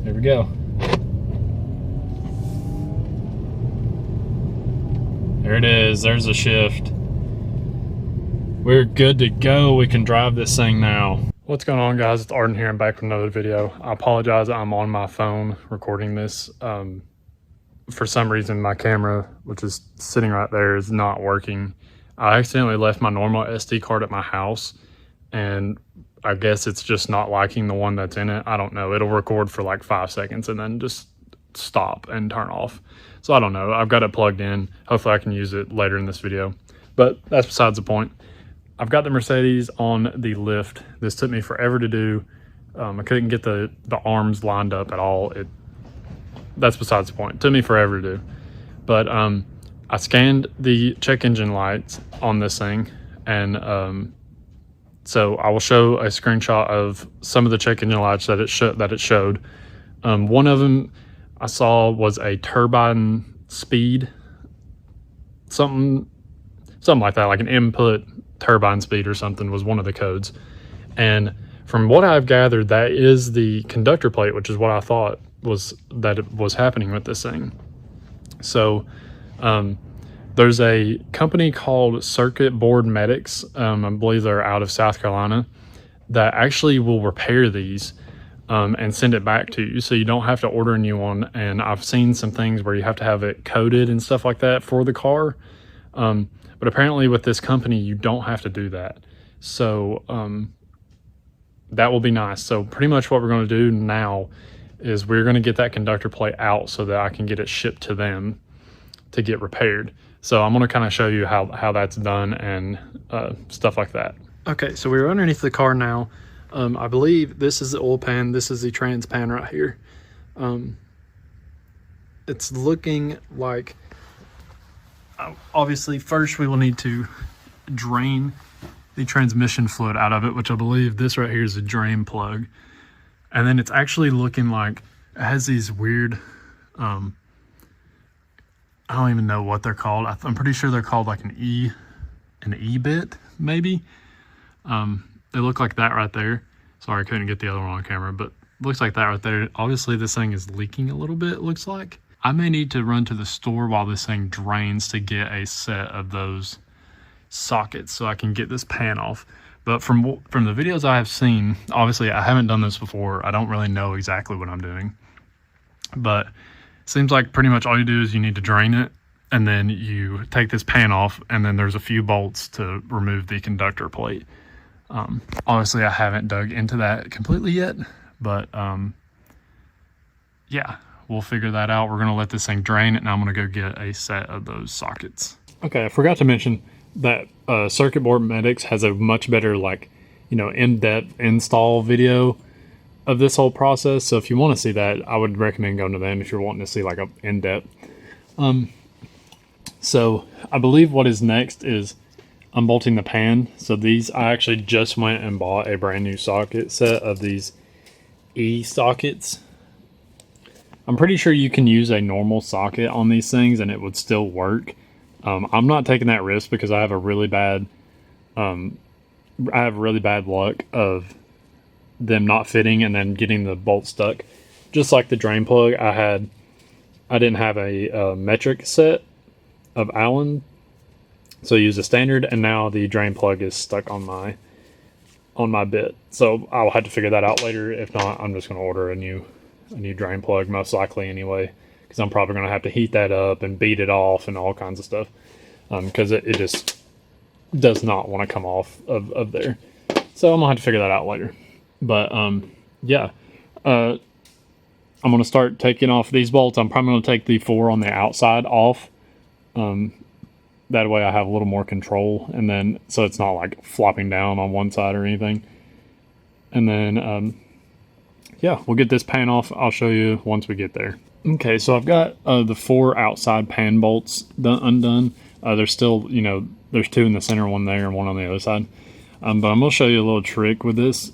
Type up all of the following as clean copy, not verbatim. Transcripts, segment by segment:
There we go. There it is. There's a shift. We're good to go. We can drive this thing now. What's going on, guys? It's Arden here. I'm back with another video. I apologize. I'm on my phone recording this. For some reason, my camera, which is sitting right there, is not working. I accidentally left my normal SD card at my house, and I guess it's just not liking the one that's in it. I don't know. It'll record for like 5 seconds and then just stop and turn off. So I don't know. I've got it plugged in. Hopefully I can use it later in this video. But that's besides the point. I've got the Mercedes on the lift. This took me forever to do. I couldn't get the arms lined up at all. That's besides the point. It took me forever to do. But I scanned the check engine lights on this thing, and so I will show a screenshot of some of the check engine lights that it showed. One of them I saw was a turbine speed, something like that, like an input turbine speed or something was one of the codes. And from what I've gathered, that is the conductor plate, which is what I thought was that it was happening with this thing. So there's a company called Circuit Board Medics, I believe they're out of South Carolina, that actually will repair these and send it back to you, so you don't have to order a new one. And I've seen some things where you have to have it coded and stuff like that for the car, but apparently with this company you don't have to do that. So that will be nice. So pretty much what we're going to do now is we're going to get that conductor plate out so that I can get it shipped to them to get repaired. So I'm going to kind of show you how that's done and stuff like that. Okay, so we're underneath the car now. I believe this is the oil pan. This is the trans pan right here. It's looking like, obviously first we will need to drain the transmission fluid out of it, which I believe this right here is a drain plug. And then it's actually looking like it has these weird, I don't even know what they're called. I'm pretty sure they're called like an E-bit, maybe. They look like that right there. Sorry, I couldn't get the other one on camera, but it looks like that right there. Obviously this thing is leaking a little bit, it looks like. I may need to run to the store while this thing drains to get a set of those sockets so I can get this pan off. But from the videos I have seen, obviously I haven't done this before. I don't really know exactly what I'm doing. But it seems like pretty much all you do is you need to drain it, and then you take this pan off, and then there's a few bolts to remove the conductor plate. Obviously I haven't dug into that completely yet, but yeah, we'll figure that out. We're gonna let this thing drain, and I'm gonna go get a set of those sockets. Okay, I forgot to mention that Circuit Board Medics has a much better, like, you know, in-depth install video of this whole process. So if you want to see that, I would recommend going to them if you're wanting to see like a in-depth. So I believe what is next is unbolting the pan. So these, I actually just went and bought a brand new socket set of these E sockets. I'm pretty sure you can use a normal socket on these things and it would still work. I'm not taking that risk because I have a really bad, luck of them not fitting and then getting the bolt stuck. Just like the drain plug, I didn't have a metric set of Allen, so I used a standard, and now the drain plug is stuck on my bit. So I'll have to figure that out later. If not, I'm just going to order a new drain plug, most likely anyway, because I'm probably going to have to heat that up and beat it off and all kinds of stuff, because it just does not want to come off of there. So I'm going to have to figure that out later. But yeah, I'm going to start taking off these bolts. I'm probably going to take the 4 on the outside off. That way I have a little more control, and then so it's not like flopping down on one side or anything. And then yeah, we'll get this pan off. I'll show you once we get there. Okay, so I've got the 4 outside pan bolts undone. There's still, you know, there's 2 in the center, 1 there and 1 on the other side. But I'm going to show you a little trick with this.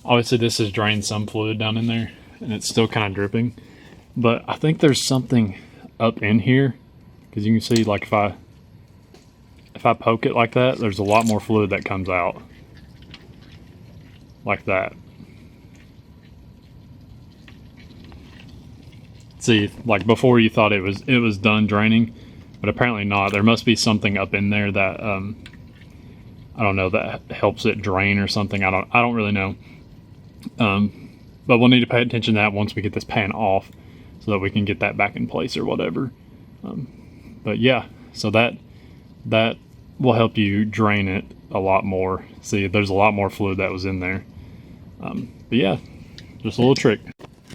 Obviously this has drained some fluid down in there and it's still kind of dripping, but I think there's something up in here, because you can see, like, if I poke it like that, there's a lot more fluid that comes out like that. See, like before you thought it was done draining, but apparently not. There must be something up in there that I don't know, that helps it drain or something. I don't really know. But we'll need to pay attention to that once we get this pan off, so that we can get that back in place or whatever. But yeah, so that will help you drain it a lot more. See, there's a lot more fluid that was in there. But yeah, just a little trick.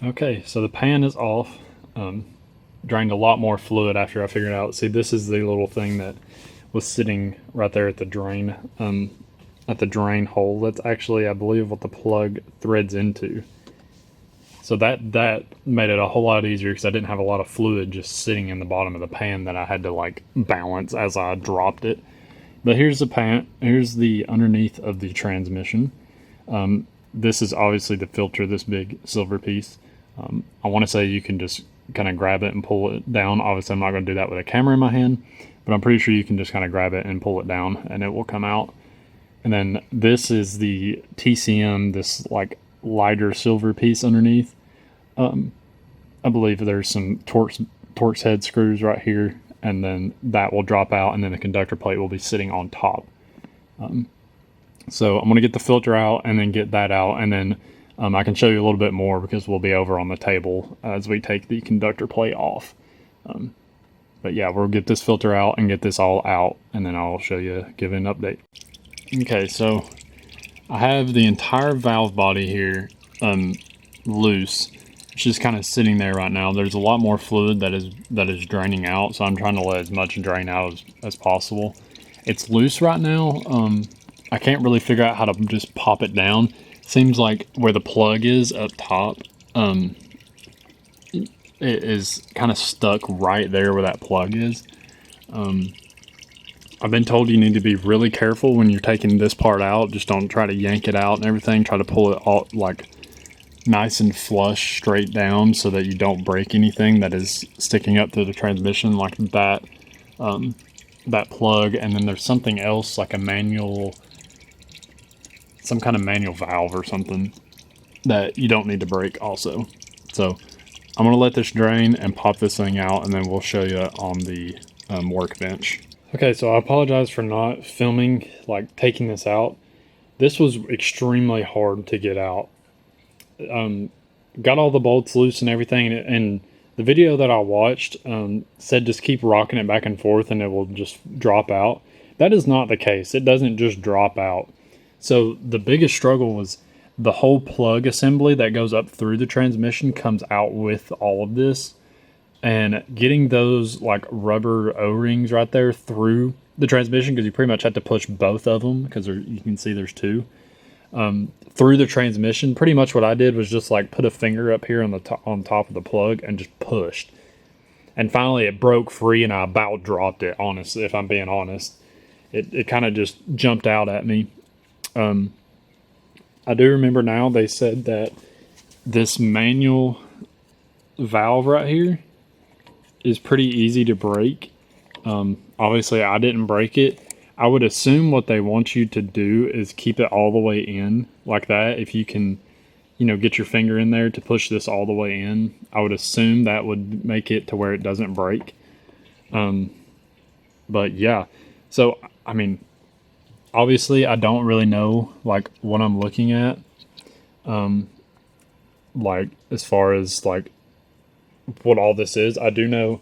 Okay, so the pan is off. Drained a lot more fluid after I figured out. See, this is the little thing that was sitting right there at the drain hole. That's actually, I believe, what the plug threads into. So that made it a whole lot easier, because I didn't have a lot of fluid just sitting in the bottom of the pan that I had to like balance as I dropped it. But here's the pan. Here's the underneath of the transmission. This is obviously the filter, this big silver piece. I want to say you can just kind of grab it and pull it down. Obviously, I'm not going to do that with a camera in my hand, but I'm pretty sure you can just kind of grab it and pull it down and it will come out. And then this is the TCM, this like lighter silver piece underneath. I believe there's some Torx head screws right here, and then that will drop out, and then the conductor plate will be sitting on top. So I'm going to get the filter out and then get that out, and then I can show you a little bit more, because we'll be over on the table as we take the conductor plate off. But yeah, we'll get this filter out and get this all out, and then I'll show you, give an update. Okay, so I have the entire valve body here loose. It's just kind of sitting there right now. There's a lot more fluid that is draining out, so I'm trying to let as much drain out as possible. It's loose right now. I can't really figure out how to just pop it down. Seems like where the plug is up top, it is kind of stuck right there where that plug is. I've been told you need to be really careful when you're taking this part out. Just don't try to yank it out and everything. Try to pull it all like nice and flush straight down, so that you don't break anything that is sticking up through the transmission, like that that plug. And then there's something else, like some kind of manual valve or something that you don't need to break also. So I'm gonna let this drain and pop this thing out, and then we'll show you on the workbench. Okay, so I apologize for not filming, like taking this out. This was extremely hard to get out. Got all the bolts loose and everything, and the video that I watched said just keep rocking it back and forth and it will just drop out. That is not the case. It doesn't just drop out. So the biggest struggle was the whole plug assembly that goes up through the transmission comes out with all of this, and getting those like rubber O-rings right there through the transmission, because you pretty much have to push both of them, because you can see there's two. Through the transmission, pretty much what I did was just like put a finger up here on top of the plug and just pushed, and finally it broke free, and I about dropped it. Honestly, if I'm being honest, it kind of just jumped out at me. I do remember now they said that this manual valve right here is pretty easy to break. Obviously I didn't break it. I would assume what they want you to do is keep it all the way in like that. If you can, get your finger in there to push this all the way in, I would assume that would make it to where it doesn't break. But yeah, so, I mean, obviously I don't really know like what I'm looking at. Like as far as like what all this is, I do know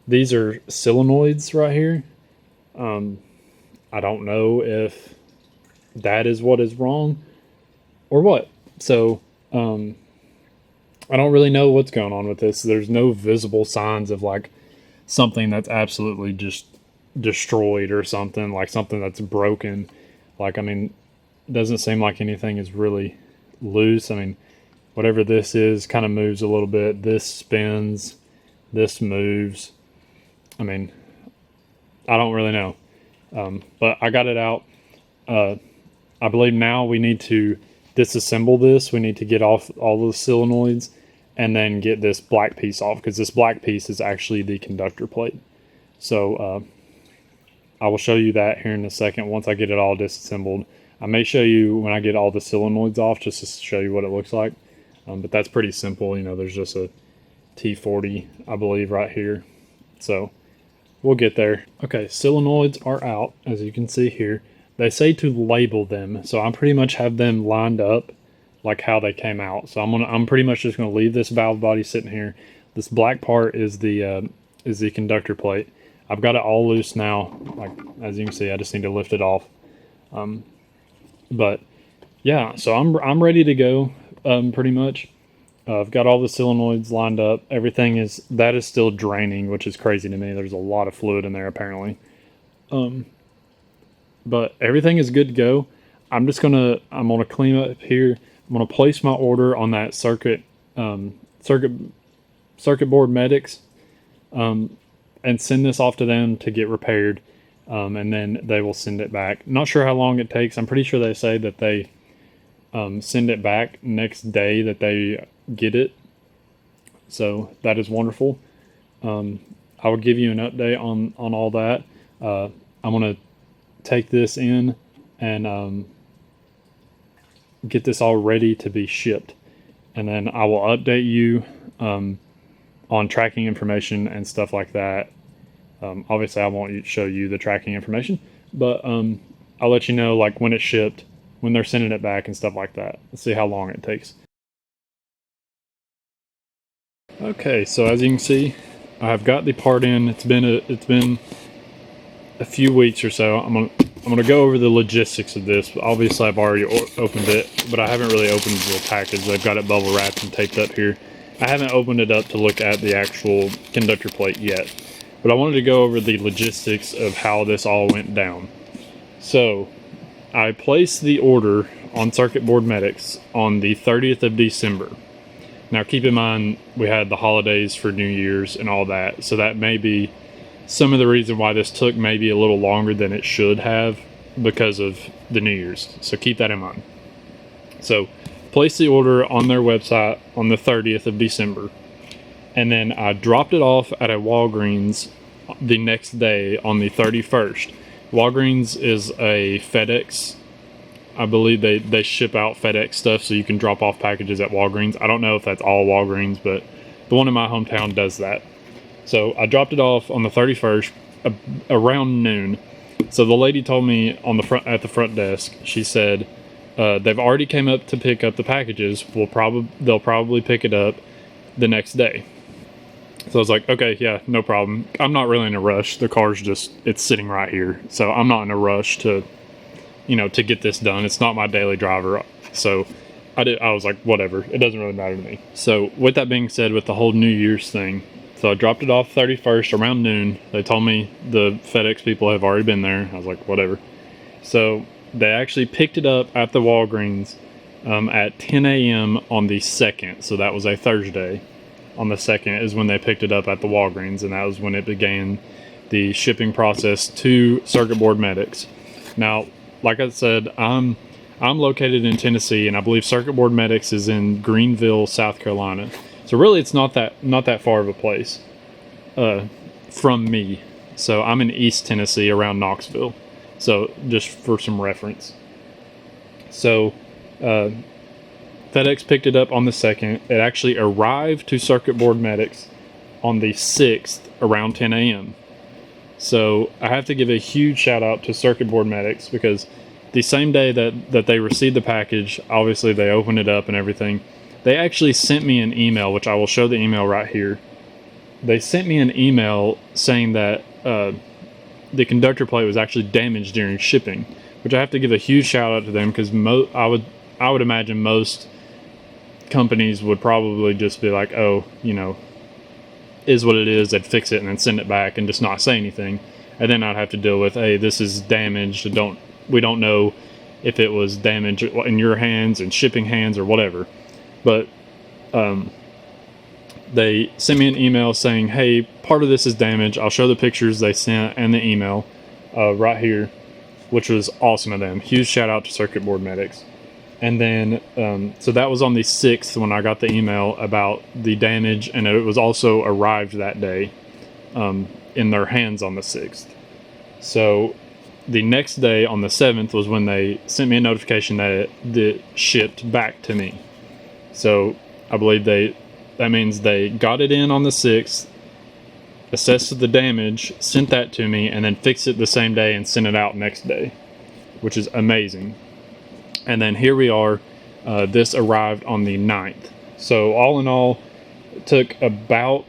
these are solenoids right here. I don't know if that is what is wrong or what. So, I don't really know what's going on with this. There's no visible signs of like something that's absolutely just destroyed or something, like something that's broken. Like, I mean, it doesn't seem like anything is really loose. I mean, whatever this is kind of moves a little bit. This spins, this moves. I mean, I don't really know. But I got it out. I believe now we need to disassemble this. We need to get off all the solenoids and then get this black piece off, because this black piece is actually the conductor plate. So I will show you that here in a second once I get it all disassembled. I may show you when I get all the solenoids off, just to show you what it looks like. But that's pretty simple. There's just a T40, I believe, right here. So we'll get there. Okay, solenoids are out, as you can see here. They say to label them, so I pretty much have them lined up like how they came out. So I'm pretty much just gonna leave this valve body sitting here. This black part is the conductor plate. I've got it all loose now. Like, as you can see, I just need to lift it off. But yeah, so I'm ready to go. Pretty much. I've got all the solenoids lined up. Everything is still draining, which is crazy to me. There's a lot of fluid in there apparently. But everything is good to go. I'm gonna clean up here. I'm gonna place my order on that circuit board medics, and send this off to them to get repaired, and then they will send it back. Not sure how long it takes. I'm pretty sure they say that they send it back next day that they get it. So that is wonderful. I will give you an update on all that. I'm gonna take this in and get this all ready to be shipped, and then I will update you on tracking information and stuff like that. Obviously I won't show you the tracking information, but I'll let you know like when it's shipped, when they're sending it back and stuff like that. Let's see how long it takes. Okay, so as you can see, I've got the part in. It's been a few weeks or so. I'm gonna go over the logistics of this. Obviously I've already opened it, but I haven't really opened the package. They've got it bubble wrapped and taped up here. I haven't opened it up to look at the actual conductor plate yet, but I wanted to go over the logistics of how this all went down. So I placed the order on Circuit Board Medics on the 30th of December. Now keep in mind, we had the holidays for New Year's and all that, so that may be some of the reason why this took maybe a little longer than it should have because of the New Year's. So keep that in mind. So place the order on their website on the 30th of December. And then I dropped it off at a Walgreens the next day on the 31st. Walgreens is a FedEx. I believe they ship out FedEx stuff, so you can drop off packages at Walgreens. I don't know if that's all Walgreens, but the one in my hometown does that. So I dropped it off on the 31st around noon. So the lady told me at the front desk, she said they've already came up to pick up the packages. They'll probably pick it up the next day. So I was like, okay, yeah, no problem. I'm not really in a rush. The car's it's sitting right here. So I'm not in a rush to get this done. It's not my daily driver. So I was like, whatever, it doesn't really matter to me. So with that being said, with the whole New Year's thing, so I dropped it off 31st around noon. They told me the FedEx people have already been there. I was like, whatever. So they actually picked it up at the Walgreens at 10 a.m. on the 2nd. So that was a Thursday. On the 2nd is when they picked it up at the Walgreens, and that was when it began the shipping process to Circuit Board Medics. Now, like I said, I'm located in Tennessee, and I believe Circuit Board Medics is in Greenville, South Carolina. So really, it's not that far of a place from me. So I'm in East Tennessee, around Knoxville. So just for some reference. So FedEx picked it up on the 2nd. It actually arrived to Circuit Board Medics on the 6th around 10 a.m. So I have to give a huge shout out to Circuit Board Medics, because the same day that they received the package, obviously they opened it up and everything. They actually sent me an email, which I will show the email right here. They sent me an email saying that the conductor plate was actually damaged during shipping, which I have to give a huge shout out to them, because I would imagine most companies would probably just be like, oh, is what it is. They'd fix it and then send it back and just not say anything, and then I'd have to deal with, hey, this is damaged. We don't know if it was damaged in your hands and shipping hands or whatever. But they sent me an email saying, hey, part of this is damaged. I'll show the pictures they sent and the email right here, which was awesome of them. Huge shout out to Circuit Board Medics. And then, so that was on the 6th when I got the email about the damage, and it was also arrived that day in their hands on the 6th. So the next day on the 7th was when they sent me a notification that it shipped back to me. So I believe they that means they got it in on the 6th, assessed the damage, sent that to me, and then fixed it the same day and sent it out next day, which is amazing. And then here we are. This arrived on the 9th. So all in all, it took about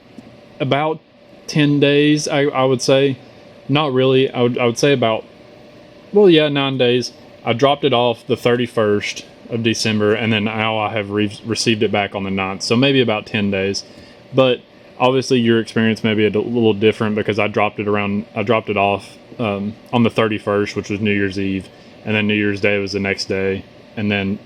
10 days, I would say. Not really. I would say about, well, yeah, 9 days. I dropped it off the 31st of December, and then now I have received it back on the 9th. So maybe about 10 days. But obviously your experience may be a little different, because I dropped it off on the 31st, which was New Year's Eve, and then New Year's Day was the next day, and then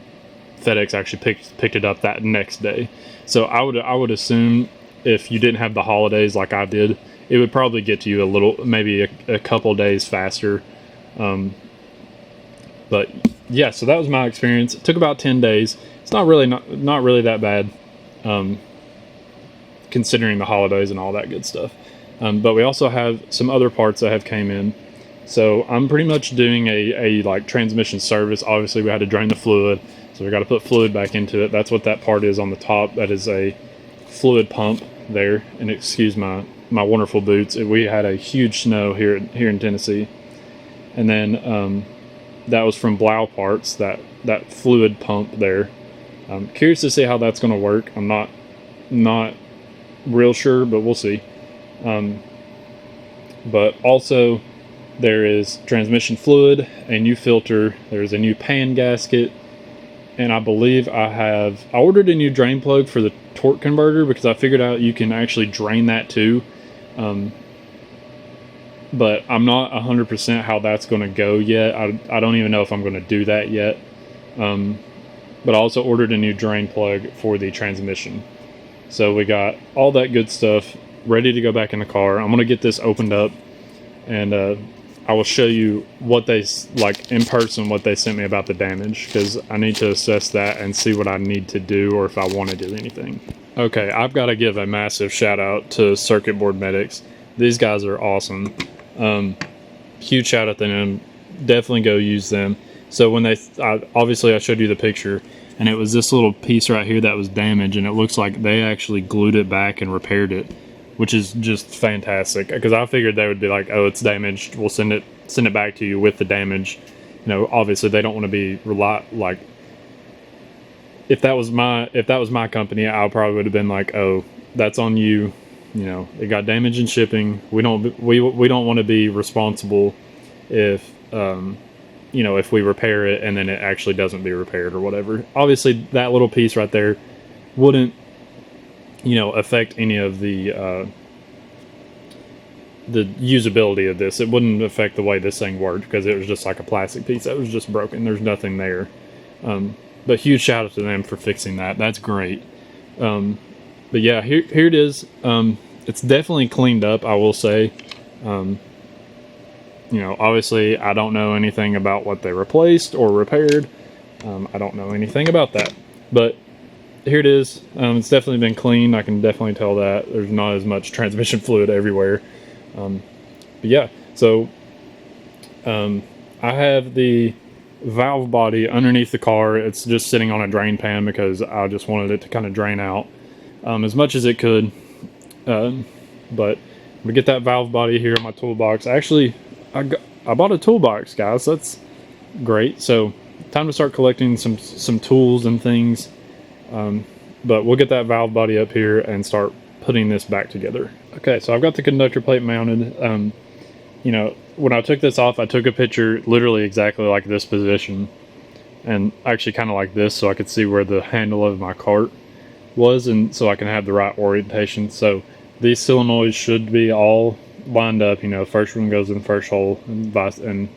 FedEx actually picked it up that next day. So I would assume if you didn't have the holidays like I did, it would probably get to you maybe a couple days faster. But yeah, so that was my experience. It took about 10 days. It's not really that bad, considering the holidays and all that good stuff. But we also have some other parts that have came in. So I'm pretty much doing a like transmission service. Obviously we had to drain the fluid, so we got to put fluid back into it. That's what that part is on the top. That is a fluid pump there. And excuse my wonderful boots. We had a huge snow here in Tennessee. And then that was from Blau Parts, that fluid pump there. I'm curious to see how that's going to work. I'm not real sure, but we'll see. But also there is transmission fluid, a new filter, there's a new pan gasket, and I believe I ordered a new drain plug for the torque converter, because I figured out you can actually drain that too. But I'm not 100% how that's going to go yet. I don't even know if I'm going to do that yet. But I also ordered a new drain plug for the transmission. So we got all that good stuff ready to go back in the car. I'm going to get this opened up, and I will show you what they, like in person, what they sent me about the damage, because I need to assess that and see what I need to do, or if I want to do anything. Okay, I've got to give a massive shout out to Circuit Board Medics. These guys are awesome. Huge shout out to them. Definitely go use them. So when obviously I showed you the picture, and it was this little piece right here that was damaged, and it looks like they actually glued it back and repaired it, which is just fantastic, because I figured they would be like, oh, it's damaged, we'll send it back to you with the damage. You know, obviously they don't want to be like, if that was my company, I probably would have been like, oh, that's on you. You know, it got damaged in shipping. We don't want to be responsible if you know, if we repair it and then it actually doesn't be repaired or whatever. Obviously that little piece right there wouldn't, you know, affect any of the usability of this. It wouldn't affect the way this thing worked, because it was just like a plastic piece that was just broken. There's nothing there. But huge shout out to them for fixing that. That's great. But yeah, here it is. It's definitely cleaned up, I will say. You know, obviously I don't know anything about what they replaced or repaired. I don't know anything about that. But here it is. It's definitely been cleaned. I can definitely tell that. There's not as much transmission fluid everywhere. But yeah, so I have the valve body underneath the car. It's just sitting on a drain pan, because I just wanted it to kind of drain out as much as it could. But we get that valve body here in my toolbox. Actually, I bought a toolbox, guys. That's great. So time to start collecting some tools and things. But we'll get that valve body up here and start putting this back together. Okay, so I've got the conductor plate mounted. You know, when I took this off, I took a picture literally exactly like this position, and actually kind of like this, so I could see where the handle of my cart was, and so I can have the right orientation. So these solenoids should be all lined up, you know, first one goes in the first hole, and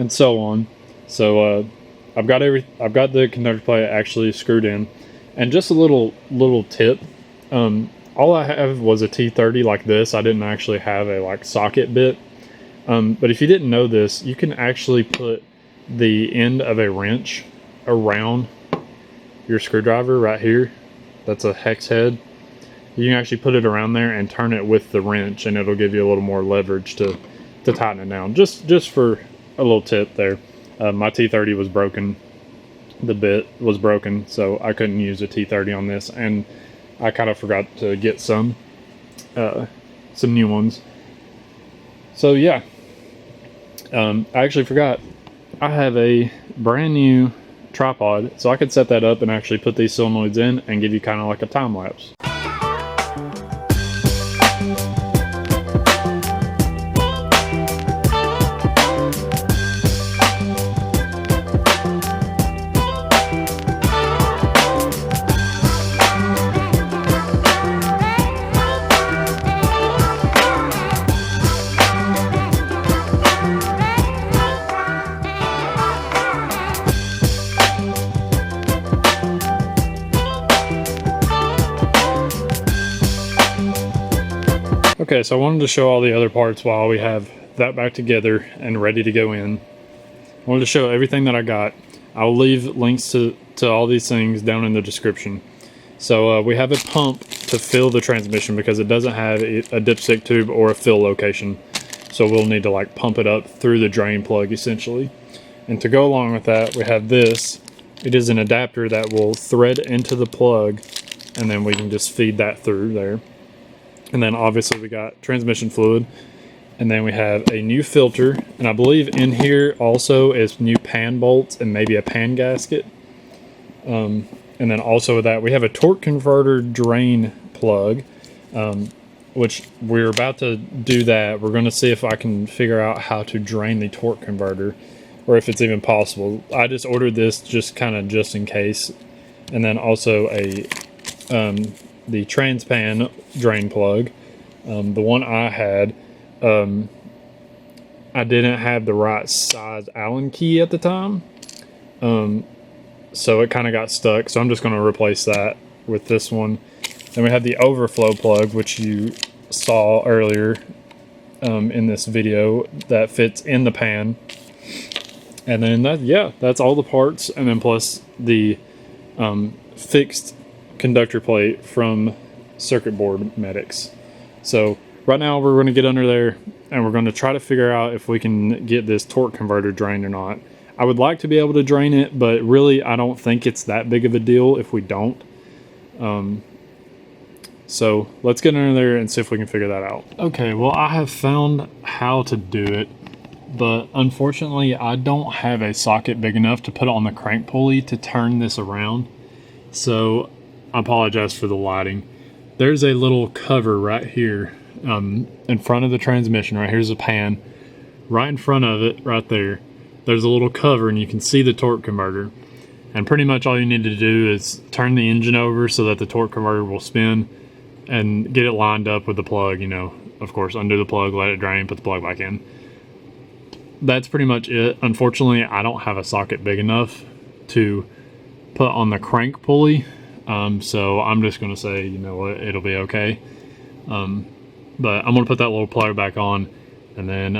so on. So I've got the conductor plate actually screwed in. And just a little tip, all I have was a T30 like this. I didn't actually have a like socket bit. But if you didn't know this, you can actually put the end of a wrench around your screwdriver right here. That's a hex head. You can actually put it around there and turn it with the wrench, and it'll give you a little more leverage to tighten it down. Just for a little tip there. My T30 was broken. The bit was broken, so I couldn't use a T30 on this. And I kind of forgot to get some new ones. So yeah, I actually forgot. I have a brand new tripod, so I could set that up and actually put these solenoids in and give you kind of like a time lapse. Okay, so I wanted to show all the other parts while we have that back together and ready to go in. I wanted to show everything that I got. I'll leave links to all these things down in the description. So we have a pump to fill the transmission because it doesn't have a dipstick tube or a fill location. So we'll need to like pump it up through the drain plug essentially. And to go along with that, we have this. It is an adapter that will thread into the plug, and then we can just feed that through there. And then obviously we got transmission fluid, and then we have a new filter, and I believe in here also is new pan bolts and maybe a pan gasket. And then also with that we have a torque converter drain plug, which we're about to do that. We're going to see if I can figure out how to drain the torque converter, or if it's even possible. I just ordered this just in case. And then also a the Transpan drain plug. The one I had, I didn't have the right size Allen key at the time, so it kind of got stuck, so I'm just going to replace that with this one. Then we have the overflow plug, which you saw earlier in this video, that fits in the pan. And then that's all the parts, and then plus the fixed conductor plate from Circuit Board Medics. So right now we're going to get under there and we're going to try to figure out if we can get this torque converter drained or not. I would like to be able to drain it, but really I don't think it's that big of a deal if we don't. So let's get under there and see if we can figure that out. Okay, well, I have found how to do it, but unfortunately I don't have a socket big enough to put on the crank pulley to turn this around. So I apologize for the lighting. There's a little cover right here in front of the transmission. Right here's a pan. Right in front of it, right there, there's a little cover, and you can see the torque converter. And pretty much all you need to do is turn the engine over so that the torque converter will spin, and get it lined up with the plug. You know, of course, undo the plug, let it drain, put the plug back in. That's pretty much it. Unfortunately, I don't have a socket big enough to put on the crank pulley. So I'm just going to say, you know what, it'll be okay. But I'm going to put that little plug back on, and then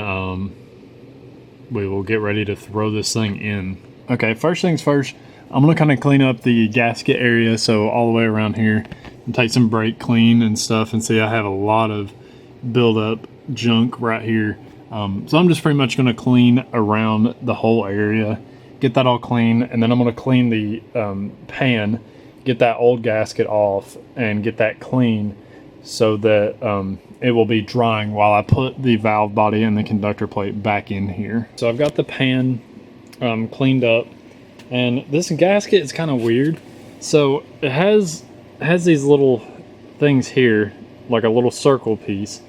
we will get ready to throw this thing in. Okay, first things first, I'm going to kind of clean up the gasket area, so all the way around here, and take some brake clean and stuff, and see I have a lot of build-up junk right here. So I'm just pretty much going to clean around the whole area, get that all clean, and then I'm going to clean the pan, get that old gasket off, and get that clean so that it will be drying while I put the valve body and the conductor plate back in here. So I've got the pan cleaned up, and this gasket is kind of weird. So it has these little things here, like a little circle piece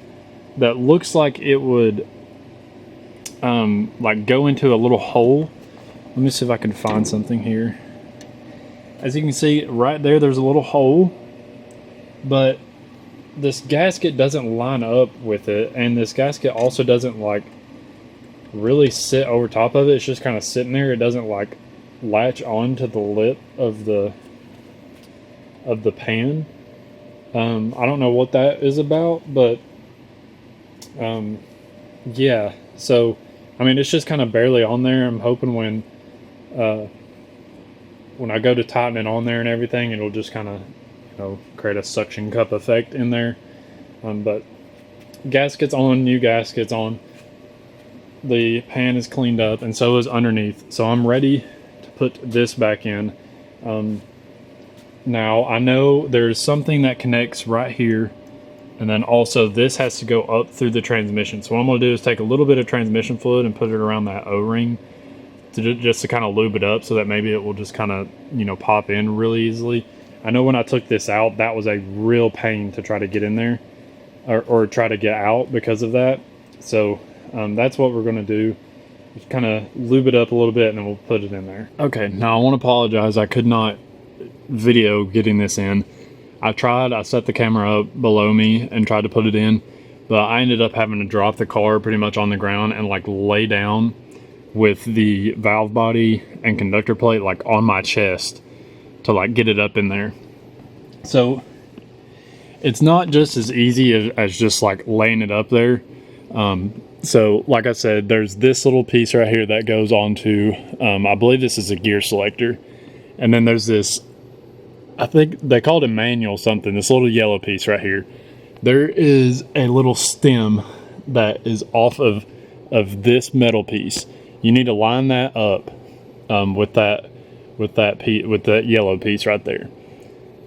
that looks like it would like go into a little hole. Let me see if I can find something here. As you can see right there, there's a little hole, but this gasket doesn't line up with it, and this gasket also doesn't like really sit over top of it. It's just kind of sitting there. It doesn't like latch on to the lip of the pan. I don't know what that is about, but yeah, so I mean, it's just kind of barely on there. I'm hoping when I go to tighten it on there and everything, it'll just kind of, you know, create a suction cup effect in there. But gaskets on, new gaskets on. The pan is cleaned up, and so is underneath. So I'm ready to put this back in. Now I know there's something that connects right here, and then also this has to go up through the transmission. So what I'm going to do is take a little bit of transmission fluid and put it around that O-ring just to kind of lube it up, so that maybe it will just kind of, you know, pop in really easily. I know when I took this out, that was a real pain to try to get in there or try to get out because of that. So that's what we're going to do. Just kind of lube it up a little bit and then we'll put it in there. Okay, now I want to apologize. I could not video getting this in. I set the camera up below me and tried to put it in, but I ended up having to drop the car pretty much on the ground and like lay down with the valve body and conductor plate like on my chest to like get it up in there. So it's not just as easy as just like laying it up there. So like I said, there's this little piece right here that goes onto, I believe this is a gear selector. And then there's this, I think they called it manual something, this little yellow piece right here. There is a little stem that is off of this metal piece. You need to line that up with that yellow piece right there.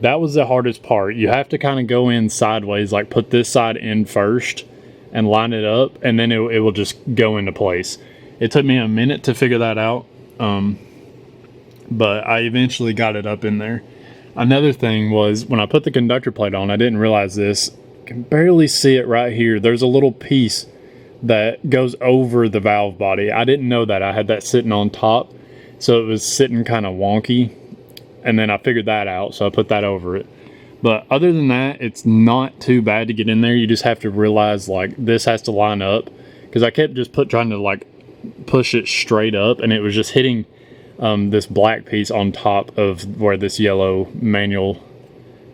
That was the hardest part. You have to kind of go in sideways, like put this side in first and line it up, and then it will just go into place. It took me a minute to figure that out, but I eventually got it up in there. Another thing was when I put the conductor plate on, I didn't realize this. You can barely see it right here. There's a little piece that goes over the valve body. I didn't know that. I had that sitting on top, so it was sitting kind of wonky, and then I figured that out, so I put that over it. But other than that, it's not too bad to get in there. You just have to realize like this has to line up, because I kept just trying to like push it straight up, and it was just hitting this black piece on top of where this yellow manual,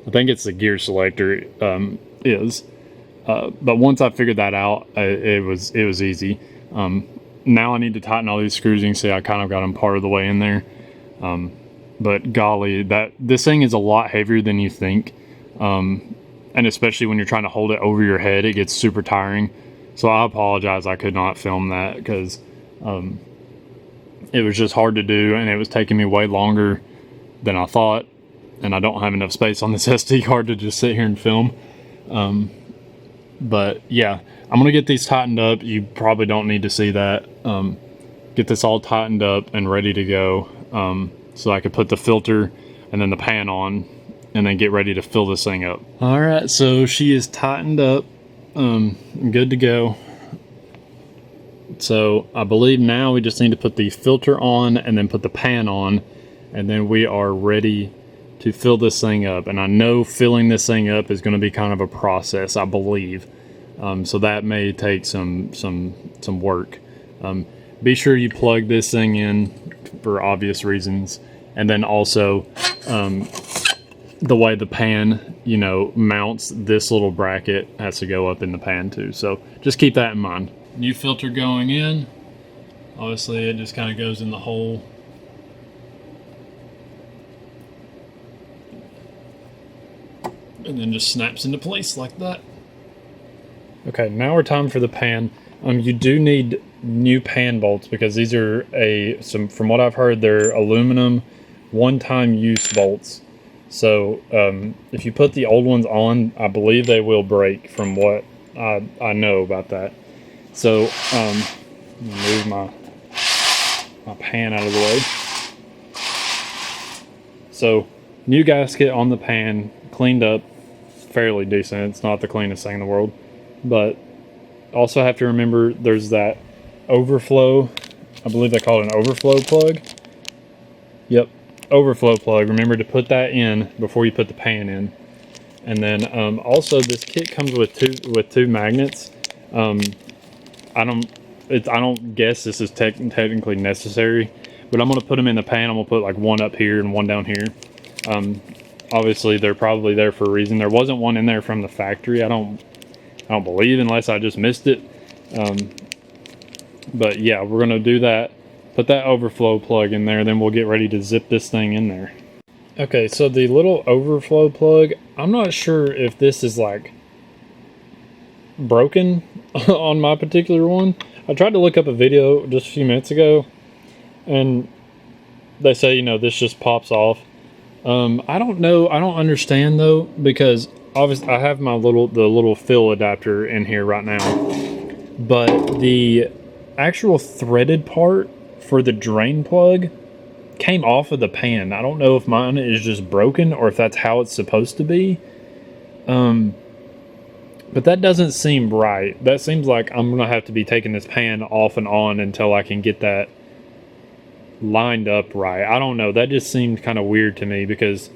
I think it's the gear selector, is. But once I figured that out, it was easy. Now I need to tighten all these screws. You can see I kind of got them part of the way in there. But golly, this thing is a lot heavier than you think. And especially when you're trying to hold it over your head, it gets super tiring. So I apologize I could not film that, because it was just hard to do, and it was taking me way longer than I thought. And I don't have enough space on this SD card to just sit here and film. But yeah, I'm gonna get these tightened up. You probably don't need to see that. Get this all tightened up and ready to go, so I could put the filter and then the pan on and then get ready to fill this thing up. All right, so she is tightened up, good to go. So I believe now we just need to put the filter on and then put the pan on, and then we are ready to fill this thing up. And I know filling this thing up is going to be kind of a process, I believe. So that may take some work. Be sure you plug this thing in for obvious reasons, and then also the way the pan, you know, mounts, this little bracket has to go up in the pan too. So just keep that in mind. New filter going in. Obviously it just kind of goes in the hole. And then just snaps into place like that. Okay, now we're time for the pan. You do need new pan bolts, because these are from what I've heard, they're aluminum one-time use bolts. So if you put the old ones on, I believe they will break, from what I know about that. So I'm gonna move my pan out of the way. So new gasket on the pan, cleaned up, fairly decent. It's not the cleanest thing in the world, but also have to remember there's that overflow, I believe they call it an overflow plug. Yep, overflow plug. Remember to put that in before you put the pan in. And then also this kit comes with two magnets. I don't guess this is technically necessary, but I'm gonna put them in the pan. I'm gonna put like one up here and one down here. Obviously they're probably there for a reason. There wasn't one in there from the factory, I don't believe, unless I just missed it. But yeah, we're gonna do that. Put that overflow plug in there, then we'll get ready to zip this thing in there. Okay, so the little overflow plug, I'm not sure if this is like broken on my particular one. I tried to look up a video just a few minutes ago, and they say, you know, this just pops off. I don't know. I don't understand though, because obviously I have the little fill adapter in here right now, but the actual threaded part for the drain plug came off of the pan. I don't know if mine is just broken or if that's how it's supposed to be. But that doesn't seem right. That seems like I'm gonna have to be taking this pan off and on until I can get that lined up right. I don't know. That just seemed kind of weird to me, because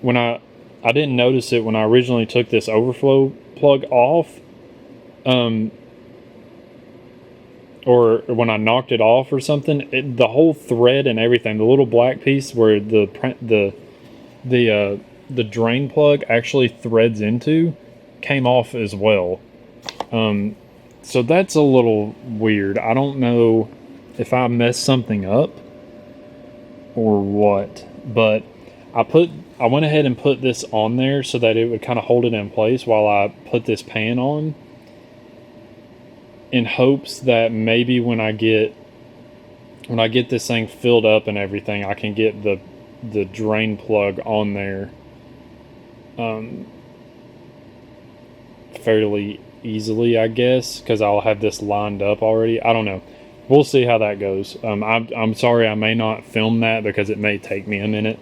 when I didn't notice it when I originally took this overflow plug off, or when I knocked it off or something, the whole thread and everything, the little black piece where the drain plug actually threads into, came off as well. So that's a little weird. I don't know if I messed something up or what, but I went ahead and put this on there so that it would kind of hold it in place while I put this pan on, in hopes that maybe when I get this thing filled up and everything, I can get the drain plug on there fairly easily, I guess, because I'll have this lined up already. I don't know. We'll see how that goes. I'm sorry I may not film that because it may take me a minute.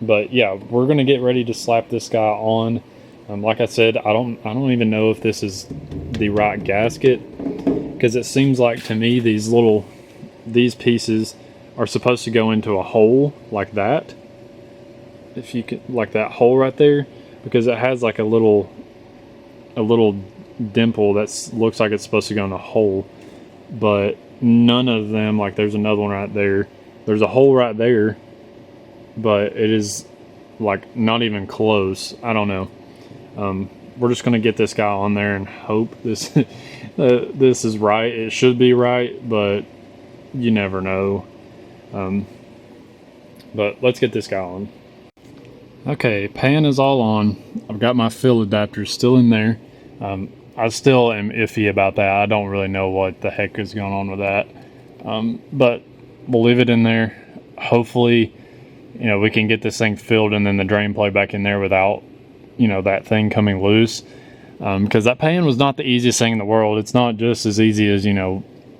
But yeah, we're gonna get ready to slap this guy on. Like I said, I don't even know if this is the right gasket, because it seems like to me these pieces are supposed to go into a hole like that. If you could, like that hole right there, because it has like a little dimple that looks like it's supposed to go in a hole, but none of them, like there's another one right there. There's a hole right there, but it is like not even close. I don't know. We're just gonna get this guy on there and hope this this is right. It should be right, but you never know. But let's get this guy on. Okay, pan is all on. I've got my fill adapters still in there. I still am iffy about that. I don't really know what the heck is going on with that. But we'll leave it in there. Hopefully, we can get this thing filled and then the drain plug back in there without, that thing coming loose. Because that pan was not the easiest thing in the world. It's not just as easy as,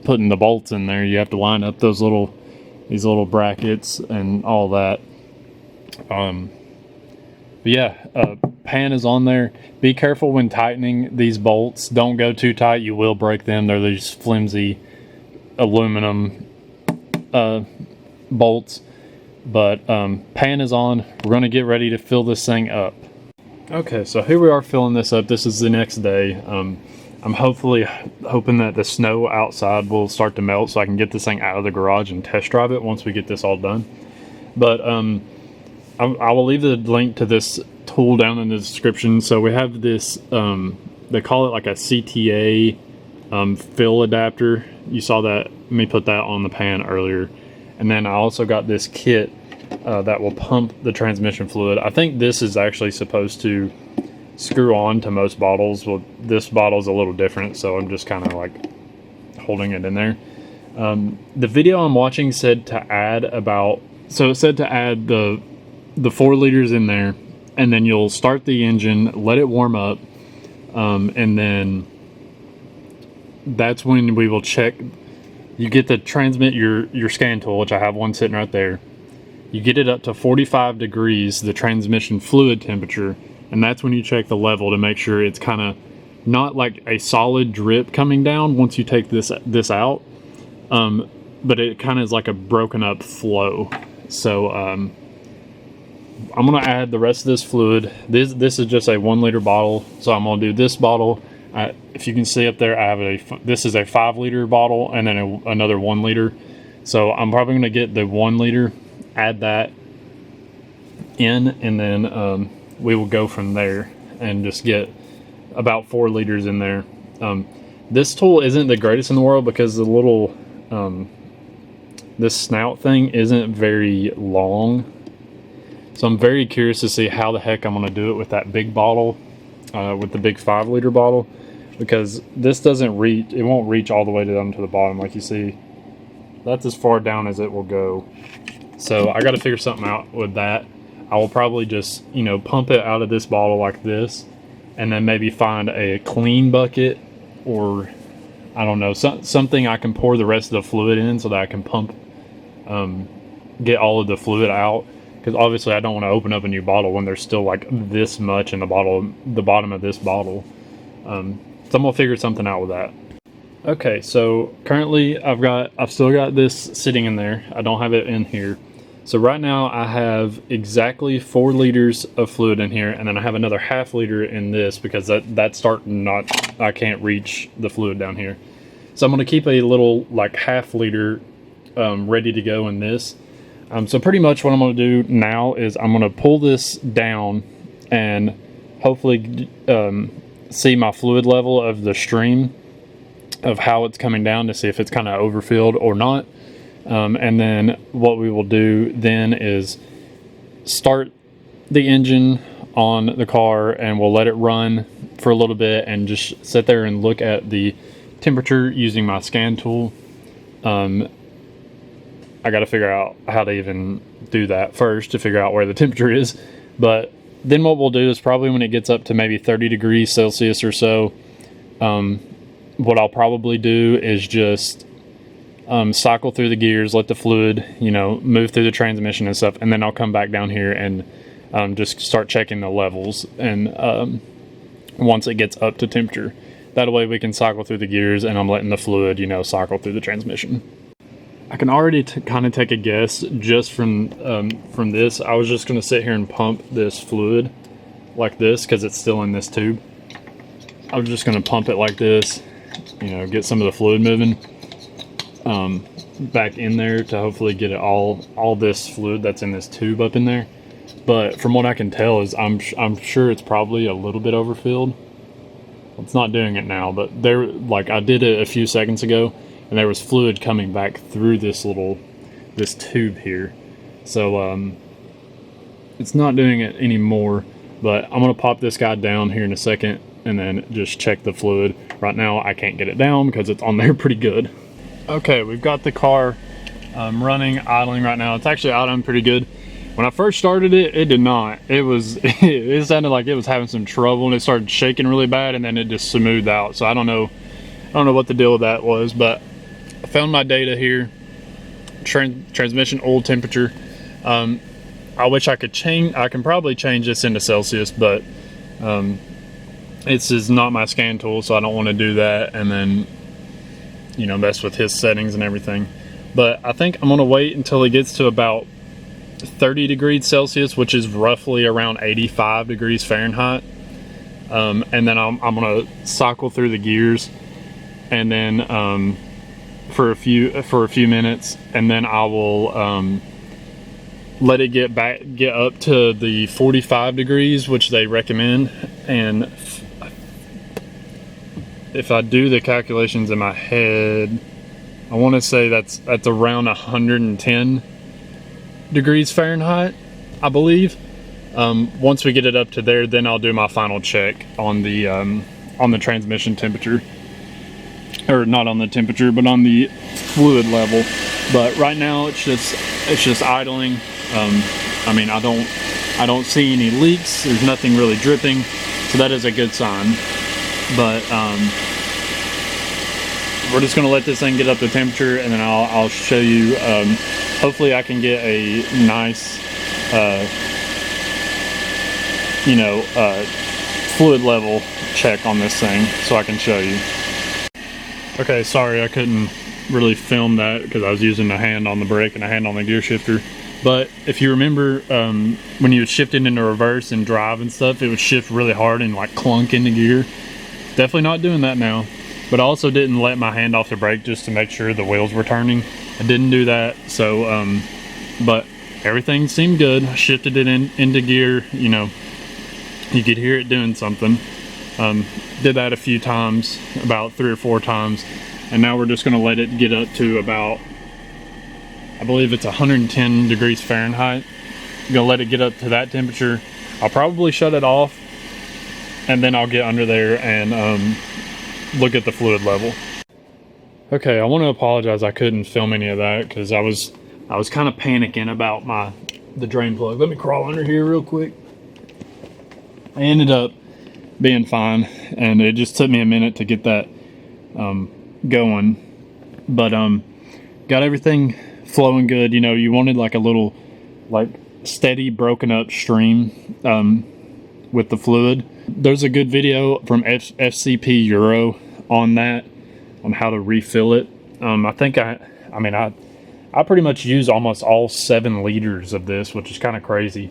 putting the bolts in there. You have to line up these little brackets and all that. But yeah, pan is on there. Be careful when tightening these bolts. Don't go too tight. You will break them. They're these flimsy aluminum bolts. But pan is on. We're going to get ready to fill this thing up. Okay, so here we are filling this up. This is the next day. I'm hoping that the snow outside will start to melt so I can get this thing out of the garage and test drive it once we get this all done. But I will leave the link to this tool down in the description. So we have this, they call it like a CTA fill adapter. You saw that, me put that on the pan earlier. And then I also got this kit that will pump the transmission fluid. I think this is actually supposed to screw on to most bottles. Well, this bottle is a little different, so I'm just kind of like holding it in there. The video I'm watching said to add the 4 liters in there, and then you'll start the engine, let it warm up, and then that's when we will check. You get your scan tool, which I have one sitting right there. You get it up to 45 degrees, the transmission fluid temperature, and that's when you check the level to make sure it's kind of not like a solid drip coming down once you take this out, but it kind of is like a broken up flow. So I'm gonna add the rest of this fluid. This is just a 1 liter bottle, so I'm gonna do this bottle. If you can see up there, I have this is a 5 liter bottle, and then another 1 liter. So I'm probably gonna get the 1 liter, add that in, and then we will go from there and just get about 4 liters in there. This tool isn't the greatest in the world because the little this snout thing isn't very long. So I'm very curious to see how the heck I'm gonna do it with that big bottle, with the big 5 liter bottle, because this doesn't reach, it won't reach all the way down to the bottom. Like you see, that's as far down as it will go. So I got to figure something out with that. I will probably just, you know, pump it out of this bottle like this, and then maybe find a clean bucket, or I don't know, something I can pour the rest of the fluid in so that I can pump, get all of the fluid out. Because obviously I don't want to open up a new bottle when there's still like this much in the bottle, the bottom of this bottle. So I'm gonna figure something out with that. Okay, so currently I've still got this sitting in there. I don't have it in here. So right now I have exactly 4 liters of fluid in here, and then I have another half liter in this because that's starting not, I can't reach the fluid down here. So I'm gonna keep a little like half liter ready to go in this. So pretty much what I'm gonna do now is I'm gonna pull this down and hopefully see my fluid level of the stream of how it's coming down to see if it's kind of overfilled or not. And then what we will do then is start the engine on the car, and we'll let it run for a little bit and just sit there and look at the temperature using my scan tool. I got to figure out how to even do that first to figure out where the temperature is. But then what we'll do is probably when it gets up to maybe 30 degrees Celsius or so, what I'll probably do is just cycle through the gears, let the fluid, you know, move through the transmission and stuff, and then I'll come back down here and just start checking the levels. And once it gets up to temperature, that way we can cycle through the gears, and I'm letting the fluid, you know, cycle through the transmission. I can already kind of take a guess just from this. I was just going to sit here and pump this fluid like this because it's still in this tube. I was just going to pump it like this, you know, get some of the fluid moving back in there to hopefully get it all this fluid that's in this tube up in there. But from what I can tell is I'm sure it's probably a little bit overfilled. It's not doing it now, but there, like I did it a few seconds ago, and there was fluid coming back through this tube here. So it's not doing it anymore, but I'm gonna pop this guy down here in a second and then just check the fluid. Right now I can't get it down because it's on there pretty good. Okay, we've got the car running, idling right now. It's actually idling pretty good. When I first started it, it did not. It sounded like it was having some trouble, and it started shaking really bad, and then it just smoothed out. So I don't know what the deal with that was, but I found my data here. Transmission oil temperature. I wish I could change. I can probably change this into Celsius, but this is not my scan tool, so I don't want to do that and then, you know, mess with his settings and everything. But I think I'm gonna wait until it gets to about 30 degrees Celsius, which is roughly around 85 degrees Fahrenheit. And then I'm gonna cycle through the gears, and then for a few minutes, and then I will let it get up to the 45 degrees, which they recommend. And if I do the calculations in my head, I want to say that's around 110 degrees Fahrenheit, I believe. Once we get it up to there, then I'll do my final check on the transmission temperature, or not on the temperature, but on the fluid level. But right now it's just idling. I mean, I don't see any leaks. There's nothing really dripping, so that is a good sign. But we're just gonna let this thing get up to temperature, and then I'll show you. Hopefully I can get a nice fluid level check on this thing so I can show you. Okay, sorry I couldn't really film that because I was using a hand on the brake and a hand on the gear shifter. But if you remember, when you would shift it into reverse and drive and stuff, it would shift really hard and like clunk into gear. Definitely not doing that now. But I also didn't let my hand off the brake just to make sure the wheels were turning. I didn't do that, so but everything seemed good. I shifted it into gear, you know, you could hear it doing something. Did that a few times, about 3 or 4 times, and now we're just gonna let it get up to about, I believe it's 110 degrees Fahrenheit. I'm gonna let it get up to that temperature. I'll probably shut it off, and then I'll get under there and look at the fluid level. Okay, I want to apologize I couldn't film any of that because I was I was kind of panicking about the drain plug. Let me crawl under here real quick. I ended up being fine, and it just took me a minute to get that going, but got everything flowing good. You know, you wanted like a little like steady broken up stream with the fluid. There's a good video from FCP Euro on that, on how to refill it. I think I pretty much use almost all 7 liters of this, which is kind of crazy.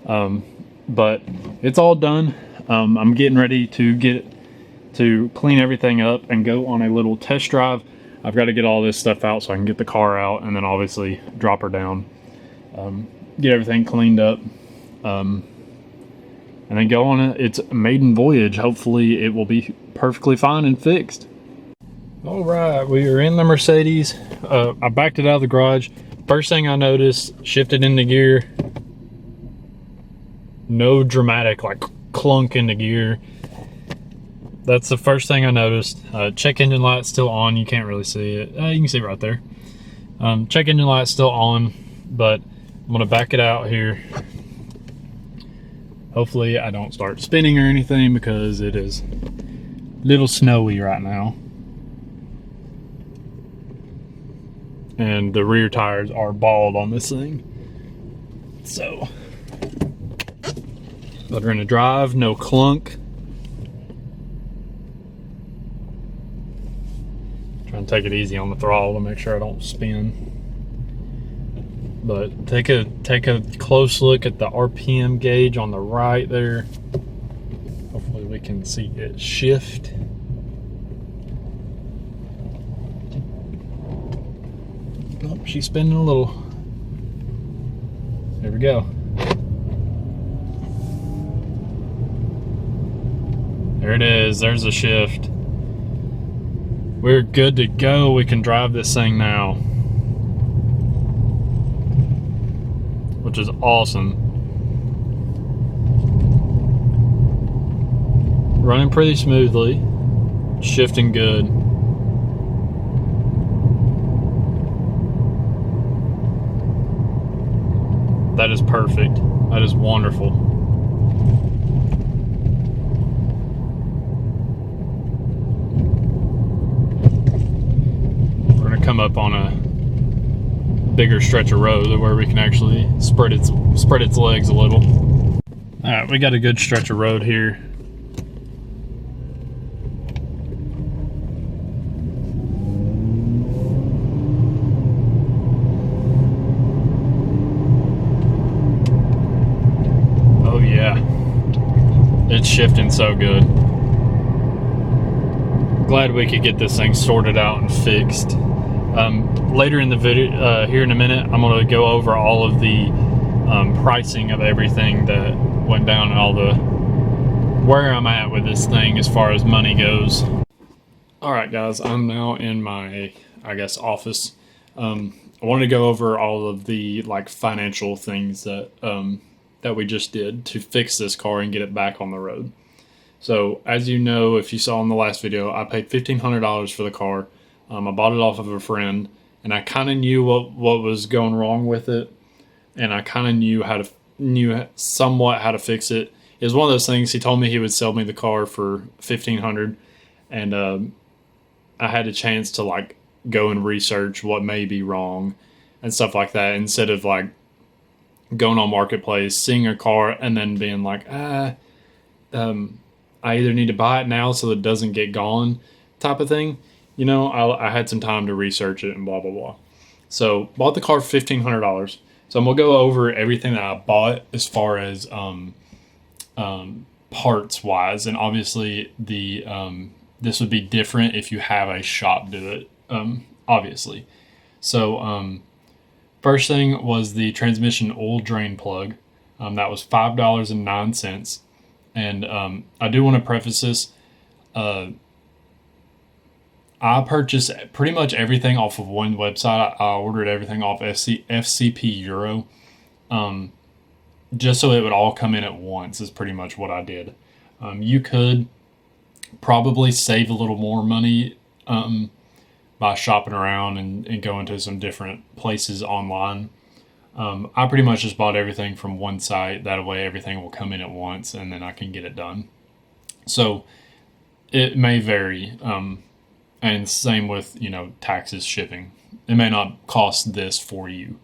But it's all done. I'm getting ready to clean everything up and go on a little test drive. I've got to get all this stuff out so I can get the car out, and then obviously drop her down, get everything cleaned up, and then go on its maiden voyage. Hopefully it will be perfectly fine and fixed. All right, we are in the Mercedes. I backed it out of the garage. First thing I noticed, shifted into gear. No dramatic like clunk into gear. That's the first thing I noticed. Check engine light still on. You can't really see it. You can see it right there. Check engine light still on, but I'm gonna back it out here. Hopefully I don't start spinning or anything, because it is a little snowy right now. And the rear tires are bald on this thing. So, but we're gonna drive, no clunk. Trying to take it easy on the throttle to make sure I don't spin. But take a close look at the RPM gauge on the right there. Hopefully we can see it shift. Oh, she's spinning a little. There we go. There it is. There's a shift. We're good to go. We can drive this thing now, which is awesome. Running pretty smoothly, shifting good. That is perfect. That is wonderful. We're gonna come up on a bigger stretch of road where we can actually spread its legs a little. All right, we got a good stretch of road here. Oh yeah, it's shifting so good. Glad we could get this thing sorted out and fixed. Later in the video, here in a minute, I'm going to go over all of the pricing of everything that went down and all the where I'm at with this thing as far as money goes. All right, guys, I'm now in my, I guess, office. I wanted to go over all of the like financial things that that we just did to fix this car and get it back on the road. So, as you know, if you saw in the last video, I paid $1,500 for the car. I bought it off of a friend, and I kind of knew what was going wrong with it, and I kind of knew somewhat how to fix it. It was one of those things. He told me he would sell me the car for $1,500, and I had a chance to like go and research what may be wrong and stuff like that, instead of like going on Marketplace, seeing a car, and then being like, I either need to buy it now so it doesn't get gone, type of thing. You know, I had some time to research it and blah, blah, blah. So, bought the car for $1,500. So, I'm going to go over everything that I bought as far as parts-wise. And obviously, this would be different if you have a shop do it, obviously. So, first thing was the transmission oil drain plug. That was $5.09. And I do want to preface this. I purchased pretty much everything off of one website. I ordered everything off FCP Euro, just so it would all come in at once is pretty much what I did. You could probably save a little more money by shopping around and going to some different places online. I pretty much just bought everything from one site. That way everything will come in at once and then I can get it done. So it may vary. And same with, taxes, shipping. It may not cost this for you.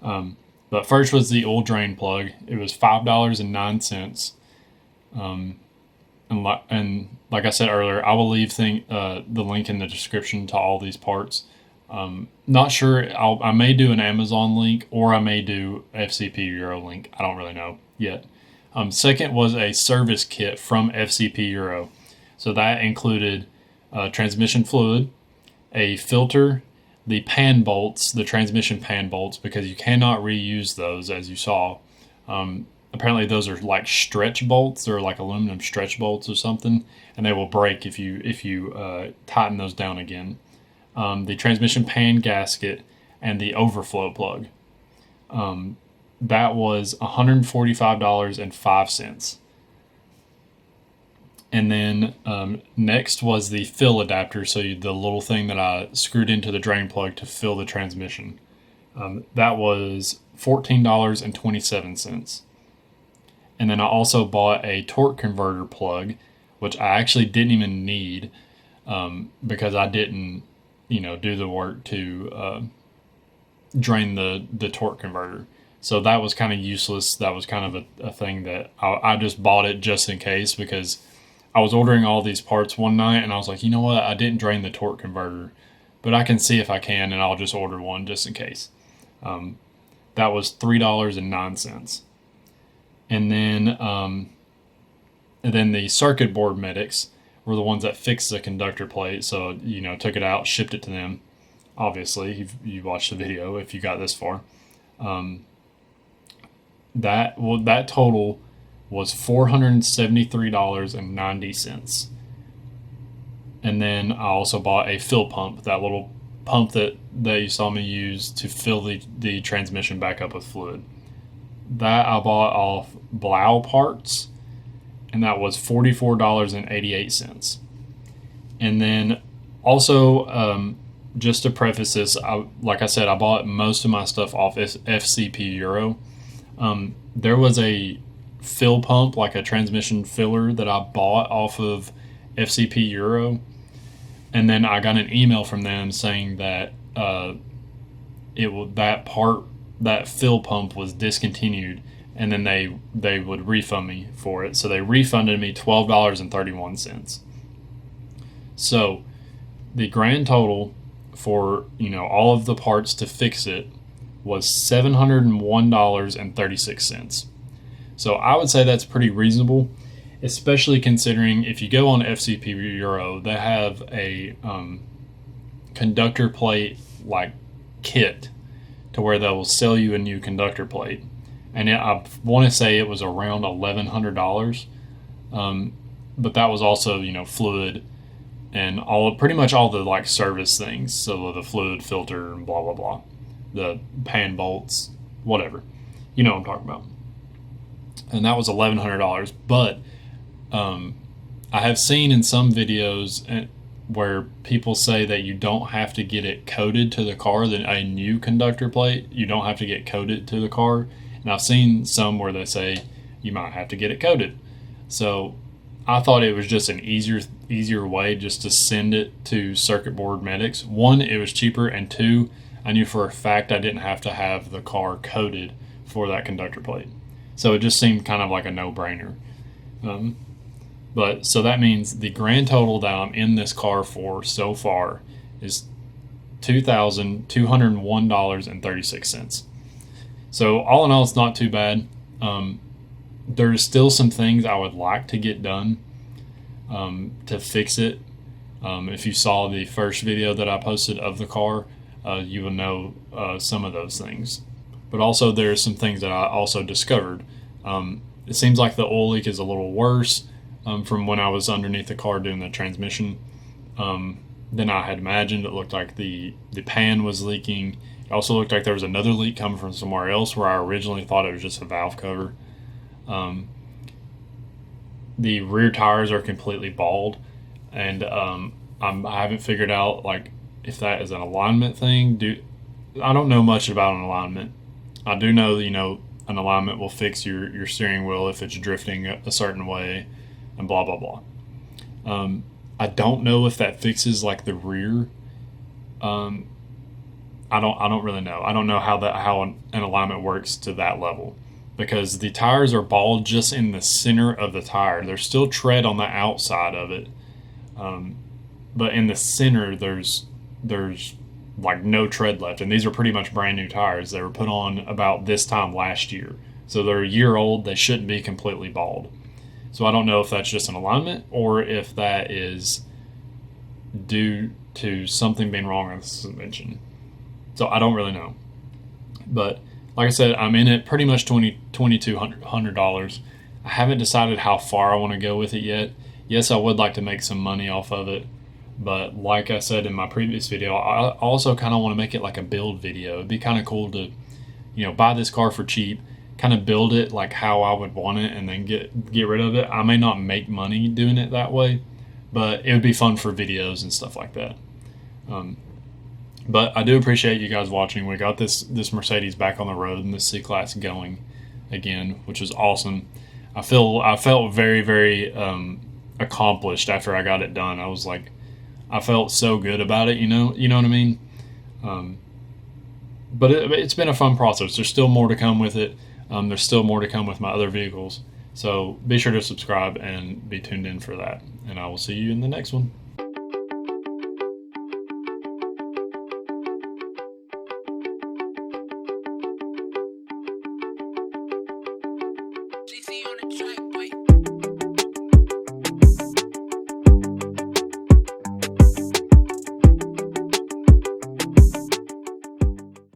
But first was the oil drain plug. It was $5.09. And like I said earlier, I will leave the link in the description to all these parts. Not sure. I may do an Amazon link or I may do FCP Euro link. I don't really know yet. Second was a service kit from FCP Euro. So that included transmission fluid, a filter, the pan bolts, the transmission pan bolts, because you cannot reuse those, as you saw. Apparently those are like stretch bolts. They're like aluminum stretch bolts or something, and they will break if you tighten those down again. The transmission pan gasket and the overflow plug. That was $145.05. And then next was the fill adapter, so the little thing that I screwed into the drain plug to fill the transmission. That was $14.27. And then I also bought a torque converter plug, which I actually didn't even need because I didn't, do the work to drain the torque converter. So that was kind of useless. That was kind of a thing that I just bought it just in case, because I was ordering all these parts one night and I was like, you know what? I didn't drain the torque converter, but I can see if I can, and I'll just order one just in case. That was $3.09. And then the circuit board medics were the ones that fixed the conductor plate. So, took it out, shipped it to them. Obviously, you watched the video if you got this far. That total was $473.90. And then I also bought a fill pump, that little pump that you saw me use to fill the transmission back up with fluid. That I bought off Blau Parts, and that was $44.88. And then also, just to preface this, like I said, I bought most of my stuff off FCP Euro. There was a fill pump, like a transmission filler, that I bought off of FCP Euro, and then I got an email from them saying that that fill pump was discontinued, and then they would refund me for it. So they refunded me $12.31. So the grand total for all of the parts to fix it was $701.36. So I would say that's pretty reasonable, especially considering if you go on FCP Euro, they have a conductor plate like kit to where they will sell you a new conductor plate. And I want to say it was around $1,100. But that was also, fluid and pretty much all the like service things. So the fluid, filter, and blah, blah, blah. The pan bolts, whatever. You know what I'm talking about. And that was $1,100. But I have seen in some videos where people say that you don't have to get it coded to the car, a new conductor plate, you don't have to get coded to the car. And I've seen some where they say you might have to get it coded. So I thought it was just an easier way just to send it to circuit board medics. One, it was cheaper, and two, I knew for a fact I didn't have to have the car coded for that conductor plate. So it just seemed kind of like a no-brainer. But so that means the grand total that I'm in this car for so far is $2,201.36. So all in all, it's not too bad. There's still some things I would like to get done to fix it. If you saw the first video that I posted of the car, you will know some of those things. But also there's some things that I also discovered. It seems like the oil leak is a little worse from when I was underneath the car doing the transmission than I had imagined. It looked like the pan was leaking. It also looked like there was another leak coming from somewhere else where I originally thought it was just a valve cover. The rear tires are completely bald, and I haven't figured out like if that is an alignment thing. I don't know much about an alignment. I do know, an alignment will fix your steering wheel if it's drifting a certain way, and blah blah blah. I don't know if that fixes like the rear. I don't really know. I don't know how an alignment works to that level, because the tires are bald just in the center of the tire. There's still tread on the outside of it, but in the center there's like no tread left, and these are pretty much brand new tires. They were put on about this time last year, so they're a year old. They shouldn't be completely bald. So I don't know if that's just an alignment or if that is due to something being wrong with the suspension. So I don't really know. But like I said, I'm in it pretty much $2,200. I haven't decided how far I want to go with it yet. Yes, I would like to make some money off of it. But like I said in my previous video, I also kind of want to make it like a build video. It'd be kind of cool to, buy this car for cheap, kind of build it like how I would want it, and then get rid of it. I may not make money doing it that way, but it would be fun for videos and stuff like that. But I do appreciate you guys watching. We got this Mercedes back on the road and this C-Class going again, which is awesome. I felt very, very accomplished after I got it done. I felt so good about it, you know what I mean? But it's been a fun process. There's still more to come with it. There's still more to come with my other vehicles. So be sure to subscribe and be tuned in for that. And I will see you in the next one.